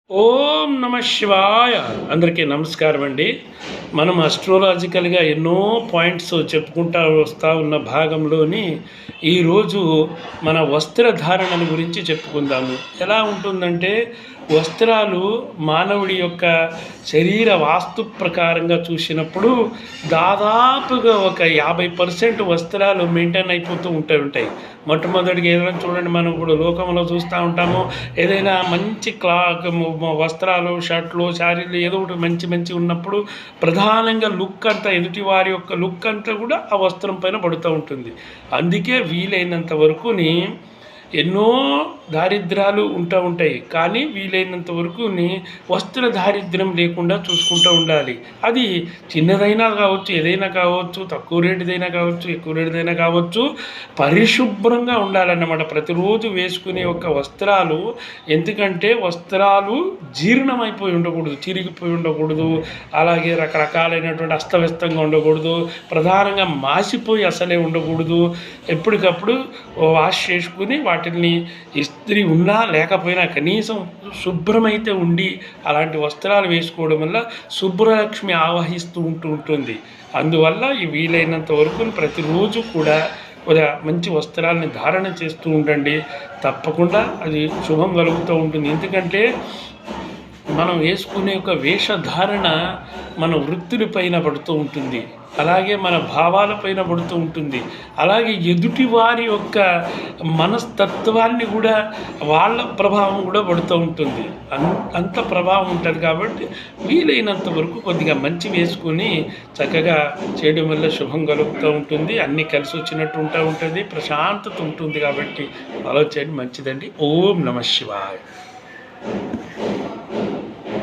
ఓం నమ శివాయ. అందరికీ నమస్కారం అండి. మనం అస్ట్రోలాజికల్గా ఎన్నో పాయింట్స్ చెప్పుకుంటూ వస్తూ ఉన్న భాగంలోని ఈరోజు మన వస్త్రధారణల గురించి చెప్పుకుందాము. ఎలా ఉంటుందంటే, వస్త్రాలు మానవుడి యొక్క శరీర వాస్తు ప్రకారంగా చూసినప్పుడు దాదాపుగా ఒక 50% వస్త్రాలు మెయింటైన్ అయిపోతూ ఉంటాయి. మొట్టమొదటిగా ఏదైనా చూడండి, మనం ఇప్పుడు లోకంలో చూస్తూ ఉంటాము, ఏదైనా మంచి వస్త్రాలు, షర్ట్లు, శారీలు ఏదో ఒకటి మంచి ఉన్నప్పుడు ప్రధానంగా లుక్ అంతా, ఎదుటి వారి యొక్క లుక్ అంతా కూడా ఆ వస్త్రం పైన పడుతూ ఉంటుంది. అందుకే వీలైనంత వరకుని ఎన్నో దారిద్ర్యాలు ఉంటాయి, కానీ వీలైనంత వరకుని వస్త్ర దారిద్ర్యం లేకుండా చూసుకుంటూ ఉండాలి. అది చిన్నదైనా కావచ్చు, ఏదైనా కావచ్చు, తక్కువ రేటుదైనా కావచ్చు, ఎక్కువ రేటుదైనా కావచ్చు, పరిశుభ్రంగా ఉండాలన్నమాట ప్రతిరోజు వేసుకునే ఒక వస్త్రాలు. ఎందుకంటే వస్త్రాలు జీర్ణమైపోయి ఉండకూడదు, చిరిగిపోయి ఉండకూడదు, అలాగే రకరకాలైనటువంటి అస్తవ్యస్తంగా ఉండకూడదు, ప్రధానంగా మాసిపోయి అసలే ఉండకూడదు. ఎప్పటికప్పుడు వాష్ చేసుకుని వాటిని ఇస్త్రీ ఉన్నా లేకపోయినా కనీసం శుభ్రమైతే ఉండి అలాంటి వస్త్రాలు వేసుకోవడం వల్ల శుభ్రలక్ష్మి ఆవహిస్తూ ఉంటుంది. అందువల్ల ఈ వీలైనంత వరకు ప్రతిరోజు కూడా మంచి వస్త్రాలని ధారణ చేస్తూ ఉండండి. తప్పకుండా అది శుభం కలుగుతూ ఉంటుంది. ఎందుకంటే మనం వేసుకునే ఒక వేషధారణ మన వృత్తులపైన పడుతూ ఉంటుంది, అలాగే మన భావాలపైన పడుతూ ఉంటుంది, అలాగే ఎదుటి వారి యొక్క మనస్తత్వాన్ని కూడా, వాళ్ళ ప్రభావం కూడా పడుతూ ఉంటుంది. అంత ప్రభావం ఉంటుంది. కాబట్టి వీలైనంత వరకు కొద్దిగా మంచి వేసుకొని చక్కగా చేయడం వల్ల శుభం కలుగుతూ ఉంటుంది, అన్నీ కలిసి వచ్చినట్టు ఉంటుంది, ప్రశాంతత ఉంటుంది. కాబట్టి ఆలోచన మంచిదండి. ఓం నమ శివాయ.